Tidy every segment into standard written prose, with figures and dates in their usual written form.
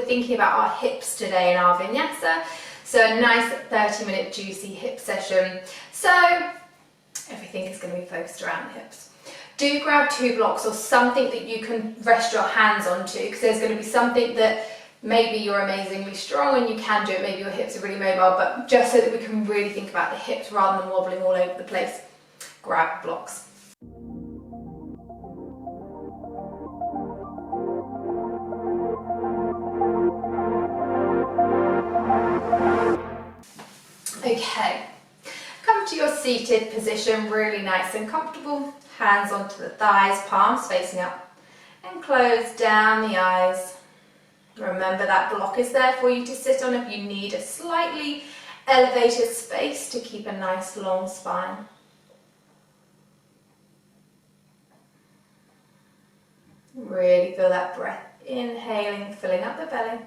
thinking about our hips today in our Vinyasa. So a nice 30-minute juicy hip session. So everything is going to be focused around the hips. Do grab 2 blocks or something that you can rest your hands onto, because there's going to be something that maybe you're amazingly strong and you can do it, maybe your hips are really mobile, but just so that we can really think about the hips rather than wobbling all over the place, grab blocks. Okay, come to your seated position, really nice and comfortable, hands onto the thighs, palms facing up, and close down the eyes. Remember that block is there for you to sit on if you need a slightly elevated space to keep a nice long spine. Really feel that breath, inhaling, filling up the belly.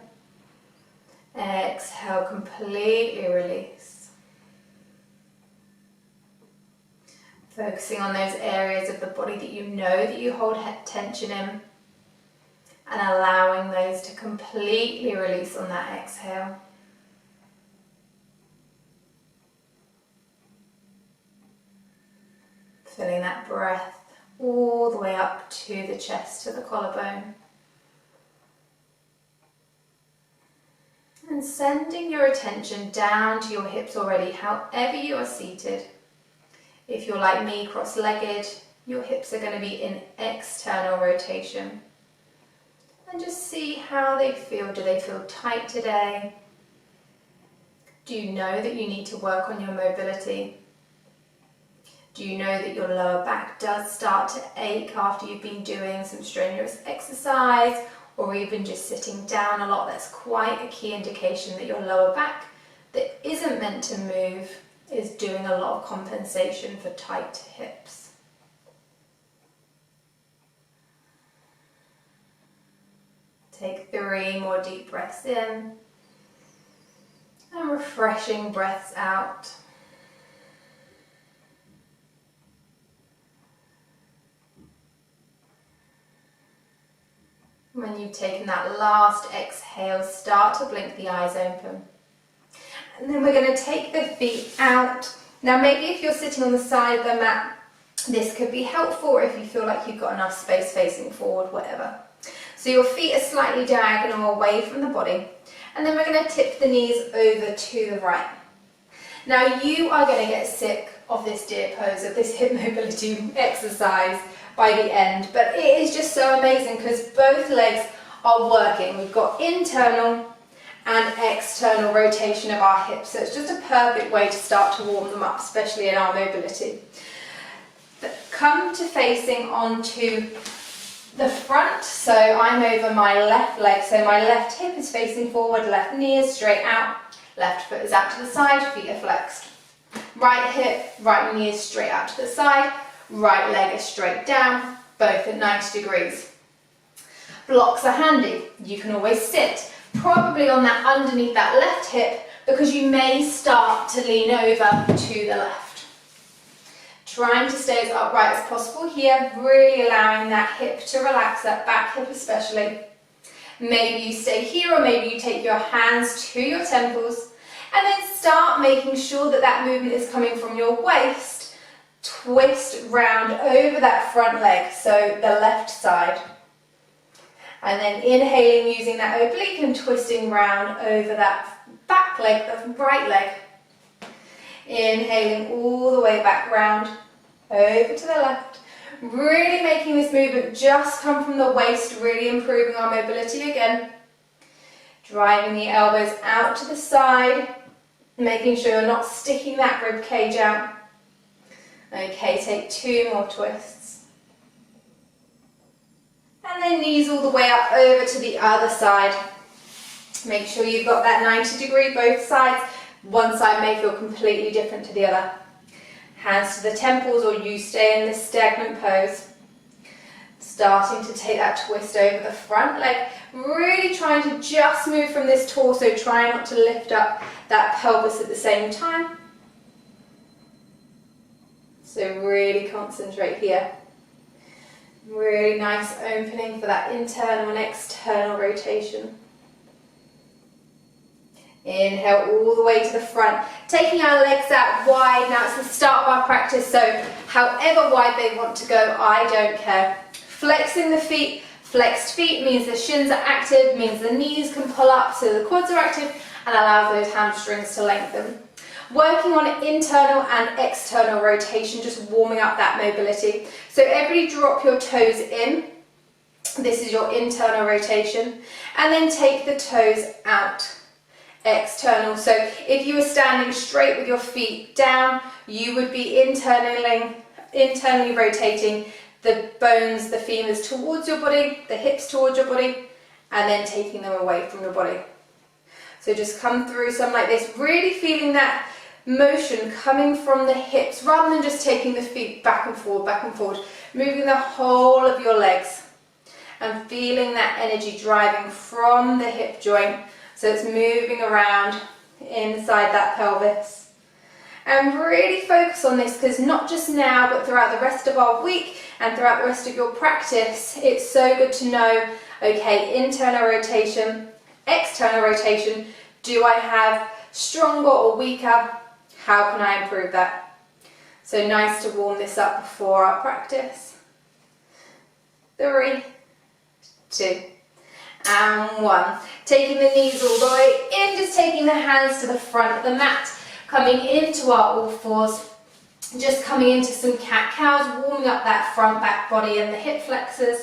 Exhale, completely release. Focusing on those areas of the body that you know that you hold tension in, and allowing those to completely release on that exhale. Filling that breath all the way up to the chest, to the collarbone. And sending your attention down to your hips already, however you are seated. If you're like me, cross-legged, your hips are going to be in external rotation. And just see how they feel. Do they feel tight today? Do you know that you need to work on your mobility? Do you know that your lower back does start to ache after you've been doing some strenuous exercise, or even just sitting down a lot? That's quite a key indication that your lower back, that isn't meant to move, is doing a lot of compensation for tight hips. Take 3 more deep breaths in and refreshing breaths out. When you've taken that last exhale, start to blink the eyes open. And then we're going to take the feet out. Now maybe if you're sitting on the side of the mat, this could be helpful, or if you feel like you've got enough space facing forward, whatever. So your feet are slightly diagonal away from the body, and then we're going to tip the knees over to the right. Now you are going to get sick of this deer pose, of this hip mobility exercise by the end, but it is just so amazing because both legs are working. We've got internal and external rotation of our hips, so it's just a perfect way to start to warm them up, especially in our mobility. But come to facing onto the front, so I'm over my left leg, so my left hip is facing forward, left knee is straight out, left foot is out to the side, feet are flexed. Right hip, right knee is straight out to the side, right leg is straight down, both at 90 degrees. Blocks are handy. You can always sit probably on that underneath that left hip, because you may start to lean over to the left. Trying to stay as upright as possible here, really allowing that hip to relax, that back hip especially. Maybe you stay here, or maybe you take your hands to your temples, and then start making sure that that movement is coming from your waist. Twist round over that front leg, so the left side. And then inhaling using that oblique and twisting round over that back leg, the right leg. Inhaling all the way back round, over to the left. Really making this movement just come from the waist, really improving our mobility again. Driving the elbows out to the side, making sure you're not sticking that rib cage out. Okay, take 2 more twists. And then knees all the way up over to the other side. Make sure you've got that 90 degree both sides. One side may feel completely different to the other. Hands to the temples, or you stay in this stagnant pose. Starting to take that twist over the front leg. Really trying to just move from this torso, trying not to lift up that pelvis at the same time. So really concentrate here. Really nice opening for that internal and external rotation. Inhale all the way to the front, taking our legs out wide. Now it's the start of our practice, so however wide they want to go, I don't care. Flexing the feet. Flexed feet means the shins are active, means the knees can pull up so the quads are active and allows those hamstrings to lengthen. Working on internal and external rotation, just warming up that mobility. So everybody drop your toes in. This is your internal rotation. And then take the toes out. External. So if you were standing straight with your feet down, you would be internally rotating the bones, the femurs towards your body, the hips towards your body, and then taking them away from your body. So just come through some like this, really feeling that motion coming from the hips rather than just taking the feet back and forward, moving the whole of your legs and feeling that energy driving from the hip joint. So it's moving around inside that pelvis. And really focus on this, because not just now, but throughout the rest of our week and throughout the rest of your practice, it's so good to know, okay, internal rotation, external rotation, do I have stronger or weaker? How can I improve that? So nice to warm this up before our practice. 3, 2, and 1. Taking the knees all the way in, just taking the hands to the front of the mat, coming into our all fours, just coming into some cat-cows, warming up that front back body and the hip flexors.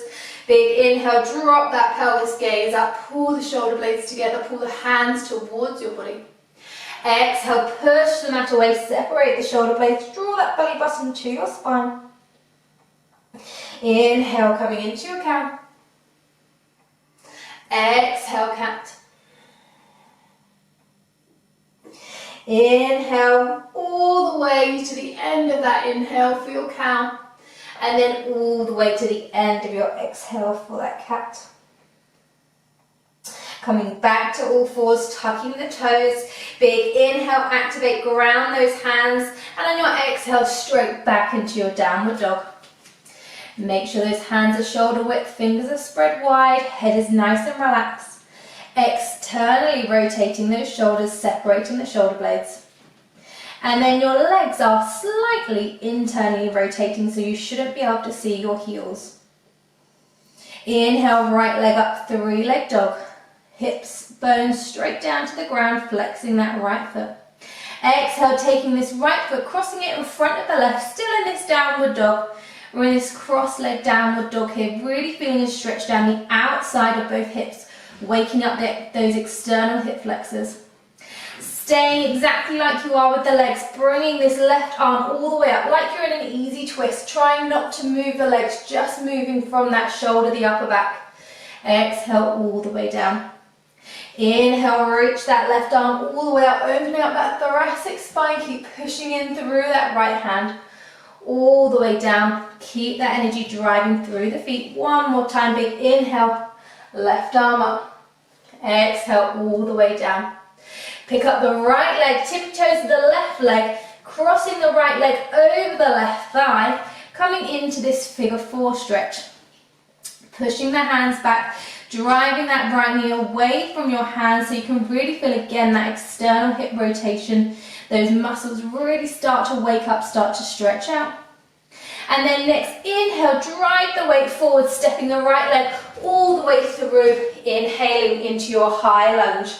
Big inhale, drop that pelvis gaze up, pull the shoulder blades together, pull the hands towards your body. Exhale, push the mat away, separate the shoulder blades, draw that belly button to your spine. Inhale, coming into your cow. Exhale, cat. Inhale all the way to the end of that inhale for your cow, and then all the way to the end of your exhale for that cat. Coming back to all fours, tucking the toes. Big inhale, activate, ground those hands, and on your exhale, straight back into your downward dog. Make sure those hands are shoulder width, fingers are spread wide, head is nice and relaxed. Externally rotating those shoulders, separating the shoulder blades. And then your legs are slightly internally rotating, so you shouldn't be able to see your heels. Inhale, right leg up, 3-leg dog. Hips, bones straight down to the ground, flexing that right foot. Exhale, taking this right foot, crossing it in front of the left, still in this downward dog. We're in this cross-legged downward dog here, really feeling a stretch down the outside of both hips, waking up those external hip flexors. Staying exactly like you are with the legs, bringing this left arm all the way up, like you're in an easy twist, trying not to move the legs, just moving from that shoulder, the upper back. Exhale all the way down. Inhale, reach that left arm all the way up, opening up that thoracic spine, keep pushing in through that right hand, all the way down. Keep that energy driving through the feet. One more time, big inhale, left arm up. Exhale all the way down. Pick up the right leg, tippy toes to the left leg, crossing the right leg over the left thigh, coming into this figure 4 stretch. Pushing the hands back, driving that right knee away from your hands so you can really feel again that external hip rotation. Those muscles really start to wake up, start to stretch out. And then next, inhale, drive the weight forward, stepping the right leg all the way through, inhaling into your high lunge.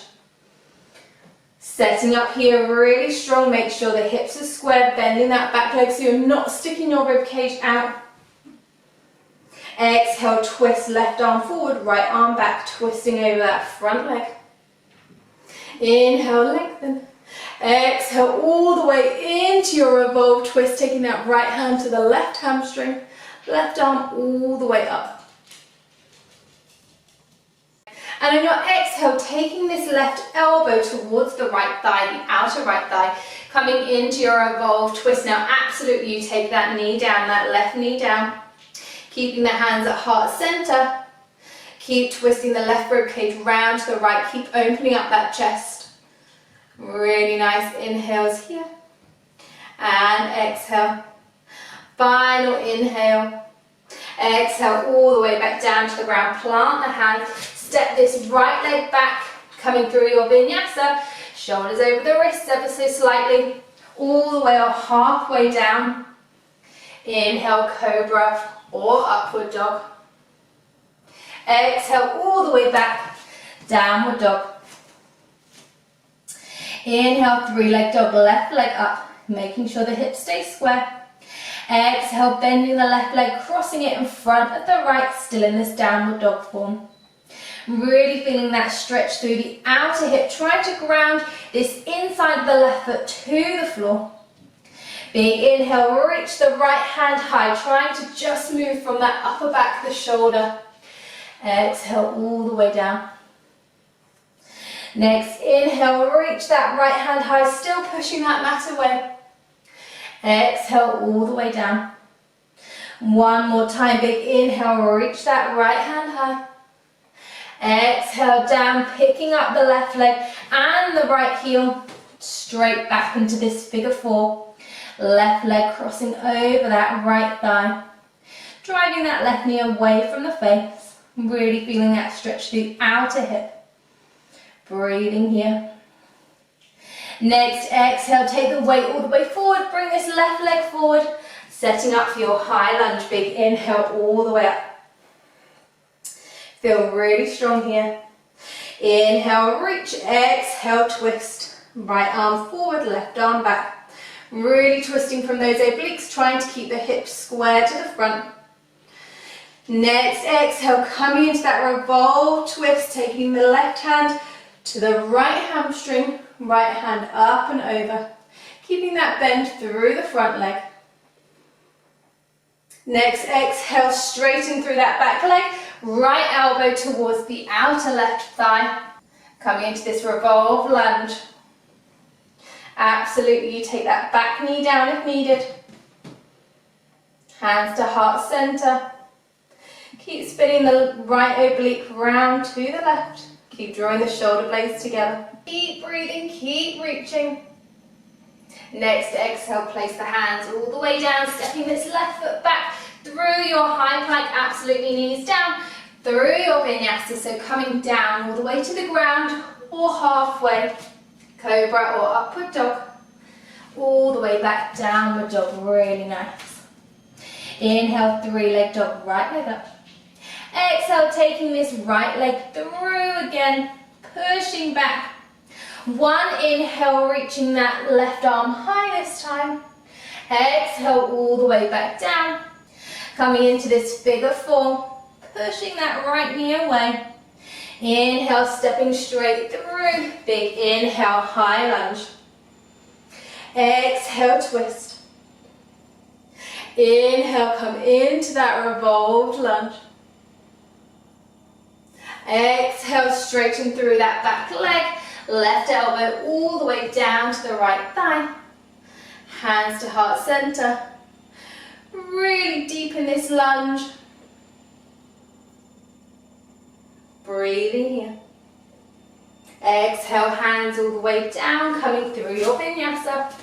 Setting up here really strong, make sure the hips are squared, bending that back leg so you're not sticking your rib cage out. Exhale, twist left arm forward, right arm back, twisting over that front leg. Inhale, lengthen. Exhale all the way into your Revolve Twist, taking that right hand to the left hamstring, left arm all the way up. And on your exhale, taking this left elbow towards the right thigh, the outer right thigh, coming into your Revolve Twist. Now absolutely you take that knee down, that left knee down, keeping the hands at heart center. Keep twisting the left rib cage round to the right, keep opening up that chest. Really nice inhales here, and exhale, final inhale, exhale all the way back down to the ground, plant the hands, step this right leg back, Coming through your vinyasa, shoulders over the wrists ever so slightly, all the way or halfway down. Inhale, cobra or upward dog. Exhale all the way back, downward dog. Inhale, three-leg dog, left leg up, making sure the hips stay square. Exhale, bending the left leg, crossing it in front of the right, still in this downward dog form. Really feeling that stretch through the outer hip. Try to ground this inside of the left foot to the floor. Big inhale, reach the right hand high, trying to just move from that upper back of the shoulder. Exhale all the way down. Next inhale, reach that right hand high, still pushing that mat away. Exhale all the way down. One more time, big inhale, reach that right hand high. Exhale down, picking up the left leg and the right heel, straight back into this figure four. Left leg crossing over that right thigh. Driving that left knee away from the face. Really feeling that stretch through the outer hip. Breathing here. Next, exhale, take the weight all the way forward. Bring this left leg forward. Setting up for your high lunge. Big inhale all the way up. Feel really strong here. Inhale, reach. Exhale, twist. Right arm forward, left arm back. Really twisting from those obliques, trying to keep the hips square to the front. Next, exhale, coming into that revolve twist, taking the left hand to the right hamstring, right hand up and over, keeping that bend through the front leg. Next, exhale, straighten through that back leg, right elbow towards the outer left thigh, coming into this revolve lunge. Absolutely, you take that back knee down if needed. Hands to heart center. Keep spinning the right oblique round to the left. Keep drawing the shoulder blades together. Keep breathing, keep reaching. Next, exhale, place the hands all the way down, stepping this left foot back through your high plank, absolutely knees down, through your vinyasa, so coming down all the way to the ground or halfway, cobra or upward dog, all the way back, downward dog, really nice. Inhale, three-leg dog, right leg up. Exhale, taking this right leg through again, pushing back. One inhale, reaching that left arm high this time. Exhale, all the way back down. Coming into this figure four, pushing that right knee away. Inhale, stepping straight through. Big inhale, high lunge. Exhale, twist. Inhale, come into that revolved lunge. Exhale, straighten through that back leg. Left elbow all the way down to the right thigh. Hands to heart center. Really deep in this lunge. Breathing here. Exhale, hands all the way down, coming through your vinyasa.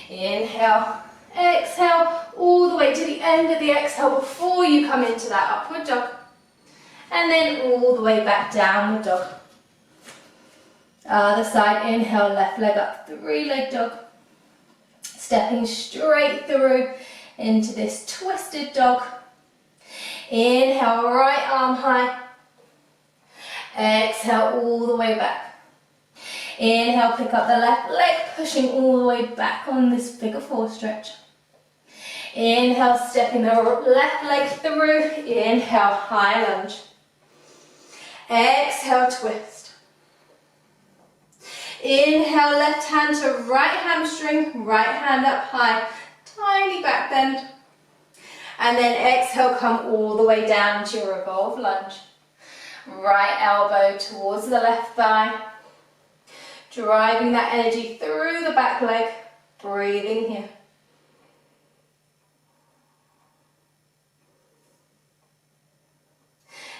Inhale, exhale, all the way to the end of the exhale before you come into that upward dog. And then all the way back, downward dog. Other side, inhale, left leg up, three-leg dog. Stepping straight through into this twisted dog. Inhale, right arm high. Exhale, all the way back. Inhale, pick up the left leg, pushing all the way back on this figure four stretch. Inhale, stepping the left leg through. Inhale, high lunge. Exhale, twist. Inhale, left hand to right hamstring, right hand up high, tiny back bend. And then exhale, come all the way down to your revolve lunge. Right elbow towards the left thigh. Driving that energy through the back leg, breathing here.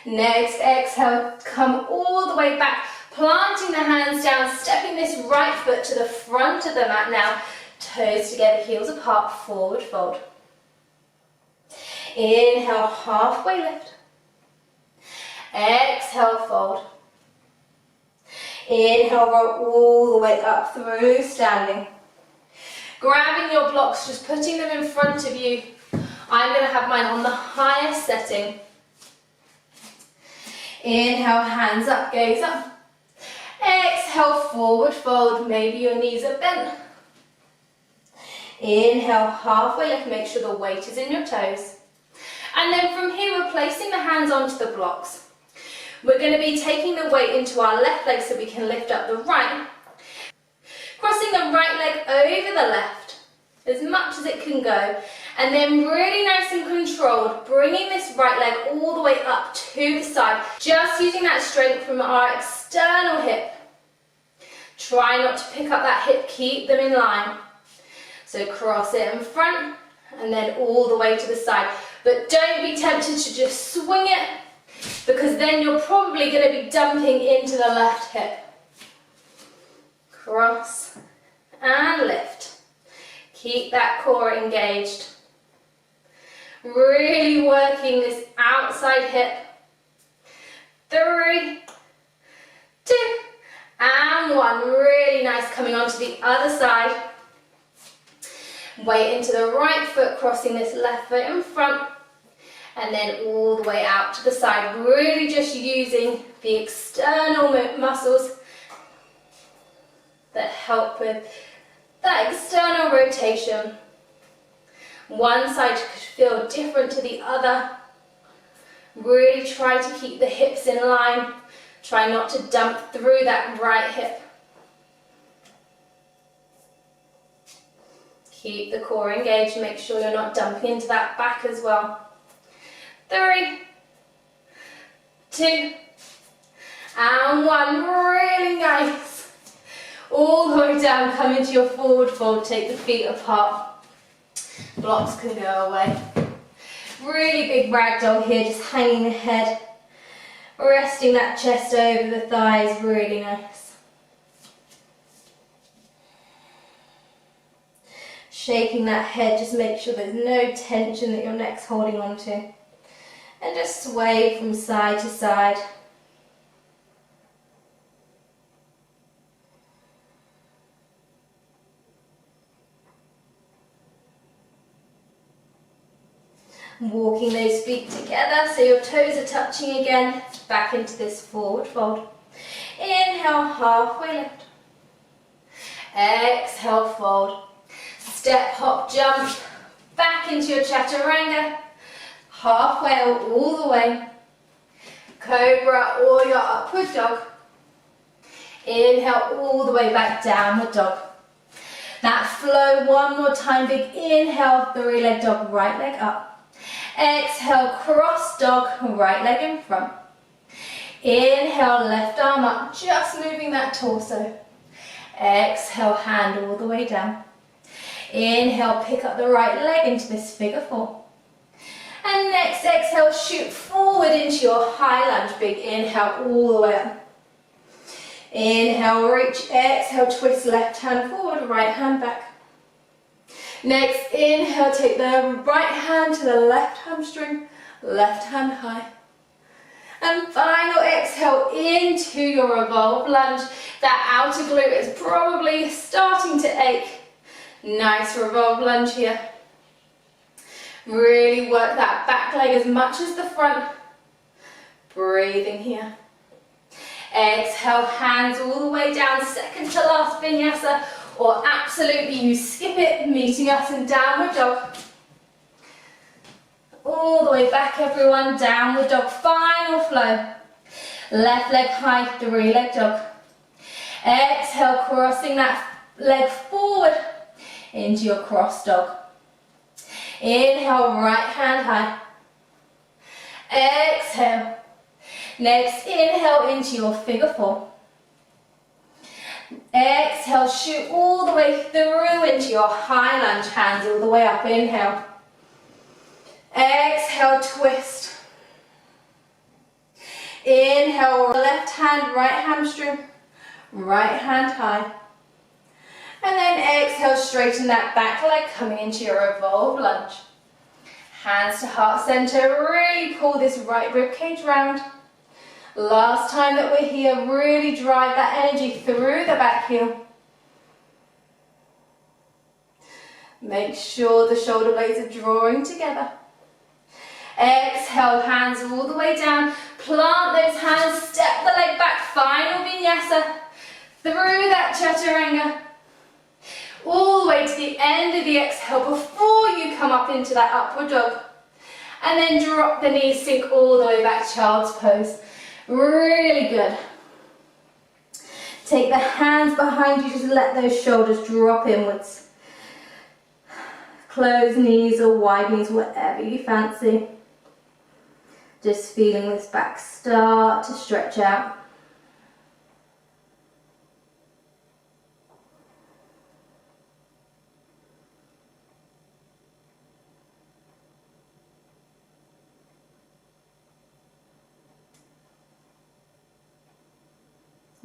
Next, exhale, come all the way back, planting the hands down, stepping this right foot to the front of the mat now. Toes together, heels apart, forward fold. Inhale, halfway lift. Exhale, fold. Inhale, roll all the way up through standing. Grabbing your blocks, just putting them in front of you. I'm going to have mine on the highest setting. Inhale, hands up, gaze up. Exhale, forward fold. Maybe your knees are bent. Inhale, halfway lift. Make sure the weight is in your toes. And then from here, we're placing the hands onto the blocks. We're going to be taking the weight into our left leg so we can lift up the right. Crossing the right leg over the left as much as it can go. And then really nice and controlled, bringing this right leg all the way up to the side. Just using that strength from our external hip. Try not to pick up that hip, keep them in line. So cross it in front and then all the way to the side. But don't be tempted to just swing it, because then you're probably going to be dumping into the left hip. Cross and lift. Keep that core engaged. Really working this outside hip. 3, 2, and 1. Really nice, coming onto the other side. Weight into the right foot, crossing this left foot in front. And then all the way out to the side. Really just using the external muscles that help with that external rotation. One side could feel different to the other. Really try to keep the hips in line. Try not to dump through that right hip. Keep the core engaged. Make sure you're not dumping into that back as well. 3, 2, and 1. Really nice. All the way down, come into your forward fold. Take the feet apart. Blocks can go away. Really big ragdoll here, just hanging the head. Resting that chest over the thighs. Really nice. Shaking that head, just make sure there's no tension that your neck's holding on to. And just sway from side to side. Walking those feet together so your toes are touching again. Back into this forward fold. Inhale, halfway lift. Exhale, fold. Step, hop, jump. Back into your chaturanga. Halfway all the way. Cobra or your upward dog. Inhale all the way back, downward dog. That flow one more time. Big inhale, 3-leg dog, right leg up. Exhale, cross dog, right leg in front. Inhale, left arm up, just moving that torso. Exhale, hand all the way down. Inhale, pick up the right leg into this figure 4. And next exhale, shoot forward into your high lunge. Big inhale all the way up. Inhale, reach, exhale, twist left hand forward, right hand back. Next, inhale, take the right hand to the left hamstring, left hand high. And final exhale into your revolve lunge. That outer glute is probably starting to ache. Nice revolve lunge here. Really work that back leg as much as the front. Breathing here. Exhale, hands all the way down, second to last vinyasa. Or absolutely you skip it, meeting us in downward dog. All the way back everyone, downward dog, final flow. Left leg high, 3-leg dog. Exhale, crossing that leg forward into your cross dog. Inhale, right hand high. Exhale. Next, inhale into your figure 4. Exhale, shoot all the way through into your high lunge, hands all the way up. Inhale. Exhale, twist. Inhale, left hand, right hamstring, right hand high. And then exhale, straighten that back leg, coming into your revolve lunge. Hands to heart center, really pull this right rib cage round. Last time that we're here, really drive that energy through the back heel. Make sure the shoulder blades are drawing together. Exhale, hands all the way down. Plant those hands, step the leg back. Final vinyasa. Through that chaturanga. All the way to the end of the exhale before you come up into that upward dog. And then drop the knees, sink all the way back, child's pose. Really good. Take the hands behind you, just let those shoulders drop inwards. Closed knees or wide knees, whatever you fancy. Just feeling this back start to stretch out.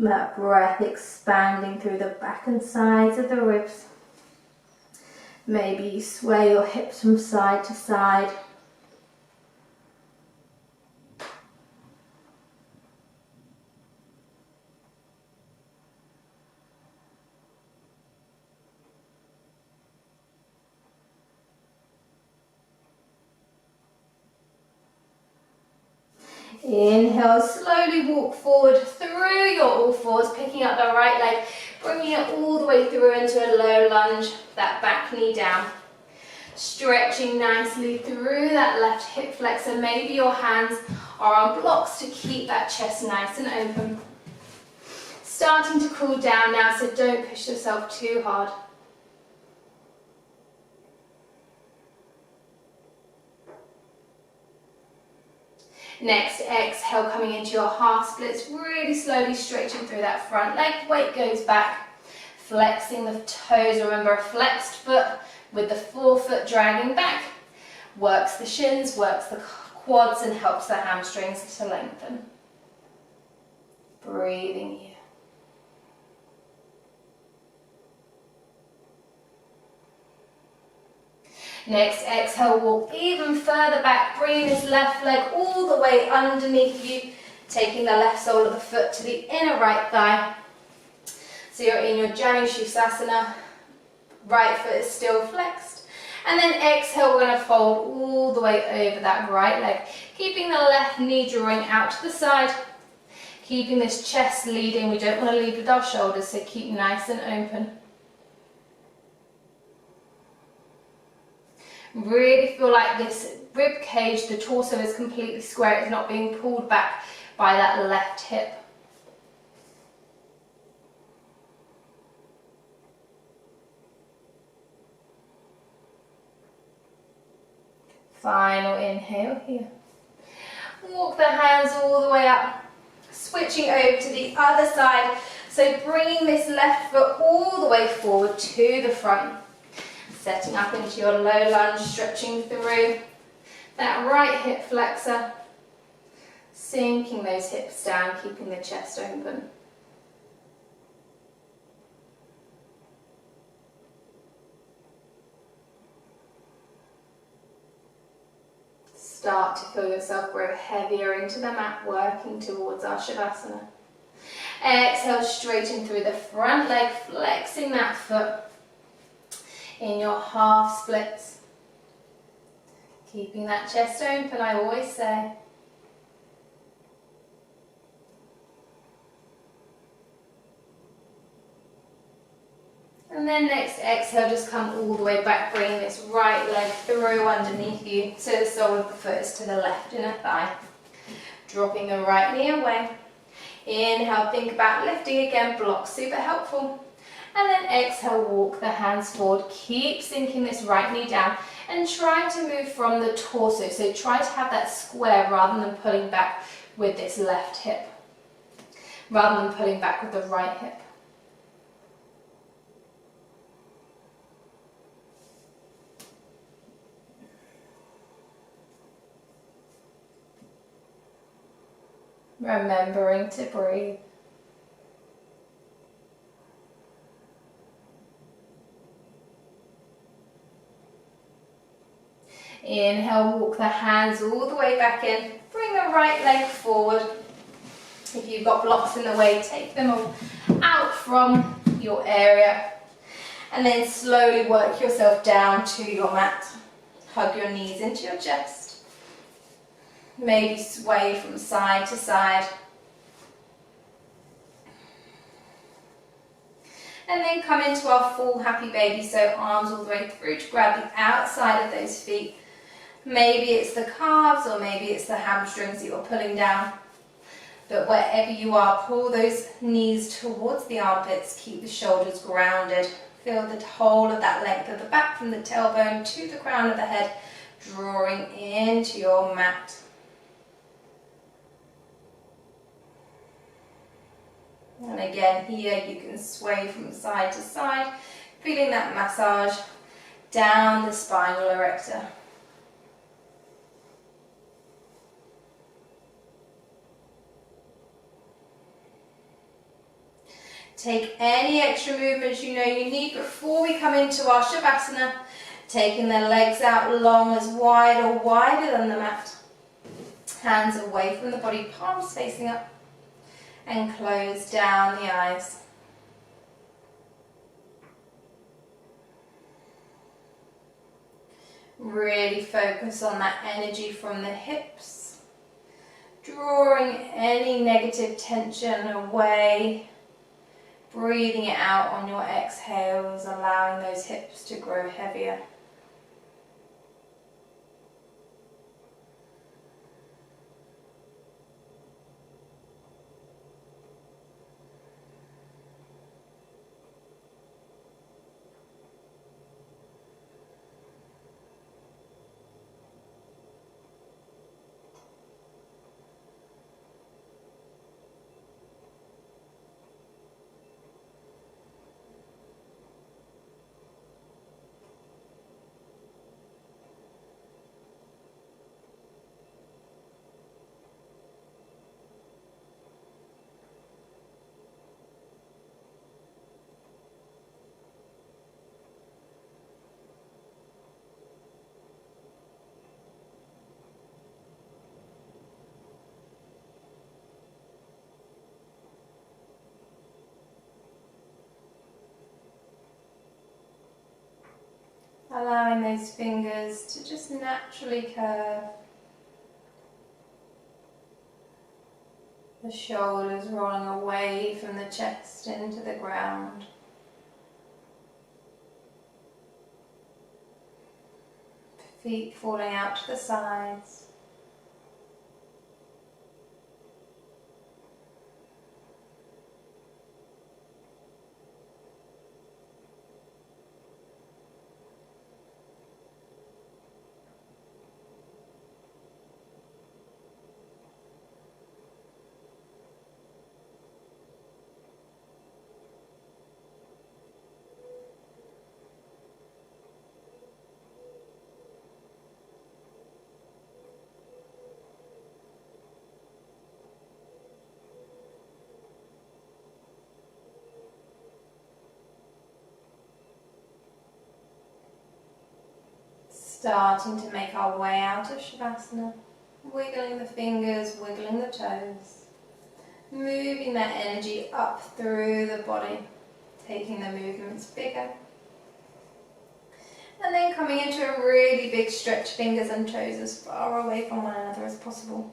That breath expanding through the back and sides of the ribs. Maybe you sway your hips from side to side. Inhale, slowly walk forward through your all fours, picking up the right leg, bringing it all the way through into a low lunge, that back knee down. Stretching nicely through that left hip flexor. Maybe your hands are on blocks to keep that chest nice and open. Starting to cool down now, so don't push yourself too hard. Next, exhale, coming into your half splits, really slowly stretching through that front leg, weight goes back, flexing the toes, remember a flexed foot with the forefoot dragging back, works the shins, works the quads and helps the hamstrings to lengthen. Breathing here. Next, exhale, walk even further back, bringing this left leg all the way underneath you, taking the left sole of the foot to the inner right thigh. So you're in your Shabasana, right foot is still flexed. And then exhale, we're going to fold all the way over that right leg, keeping the left knee drawing out to the side, keeping this chest leading. We don't want to lead with our shoulders, so keep nice and open. Really feel like this rib cage, the torso is completely square, it's not being pulled back by that left hip. Final inhale here. Walk the hands all the way up, switching over to the other side. So bringing this left foot all the way forward to the front. Setting up into your low lunge, stretching through that right hip flexor, sinking those hips down, keeping the chest open. Start to feel yourself grow heavier into the mat, working towards our Shabasana. Exhale, straighten through the front leg, flexing that foot. In your half splits, keeping that chest open, I always say. And then next exhale, just come all the way back, bringing this right leg through underneath you, so the sole of the foot is to the left inner thigh. Dropping the right knee away. Inhale, think about lifting again, block, super helpful. And then exhale, walk the hands forward. Keep sinking this right knee down and try to move from the torso. So try to have that square rather than pulling back with this left hip, rather than pulling back with the right hip. Remembering to breathe. Inhale, walk the hands all the way back in. Bring the right leg forward. If you've got blocks in the way, take them all out from your area. And then slowly work yourself down to your mat. Hug your knees into your chest. Maybe sway from side to side. And then come into our full happy baby, so arms all the way through to grab the outside of those feet. Maybe it's the calves or maybe it's the hamstrings that you're pulling down. But wherever you are, pull those knees towards the armpits, keep the shoulders grounded. Feel the whole of that length of the back from the tailbone to the crown of the head, drawing into your mat. And again, here you can sway from side to side, feeling that massage down the spinal erector. Take any extra movements you know you need before we come into our Shabasana, taking the legs out long as wide or wider than the mat. Hands away from the body, palms facing up, and close down the eyes. Really focus on that energy from the hips, drawing any negative tension away. Breathing it out on your exhales, allowing those hips to grow heavier. Allowing those fingers to just naturally curve. The shoulders rolling away from the chest into the ground. Feet falling out to the sides. Starting to make our way out of Shavasana, wiggling the fingers, wiggling the toes, moving that energy up through the body, taking the movements bigger. And then coming into a really big stretch, fingers and toes as far away from one another as possible.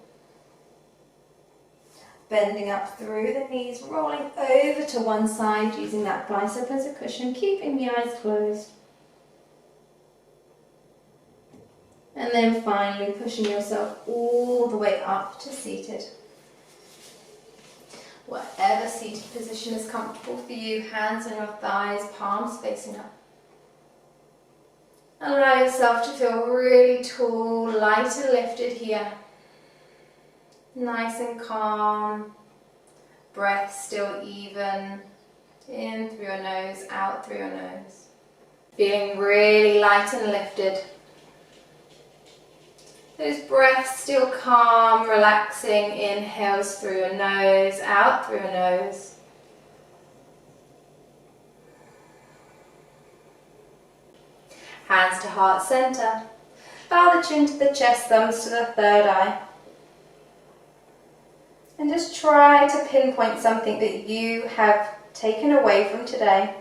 Bending up through the knees, rolling over to one side, using that bicep as a cushion, keeping the eyes closed. And then finally pushing yourself all the way up to seated. Whatever seated position is comfortable for you, hands on your thighs, palms facing up. Allow yourself to feel really tall, light and lifted here. Nice and calm. Breath still even. In through your nose, out through your nose. Feeling really light and lifted. Those breaths still calm, relaxing. Inhales through your nose, out through your nose. Hands to heart center. Bow the chin to the chest, thumbs to the third eye. And just try to pinpoint something that you have taken away from today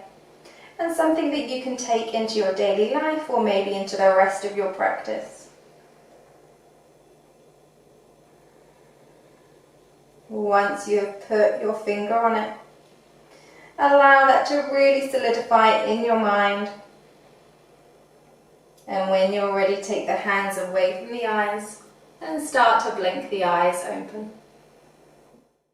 and something that you can take into your daily life or maybe into the rest of your practice. Once you have put your finger on it, allow that to really solidify in your mind. And when you're ready, take the hands away from the eyes and start to blink the eyes open.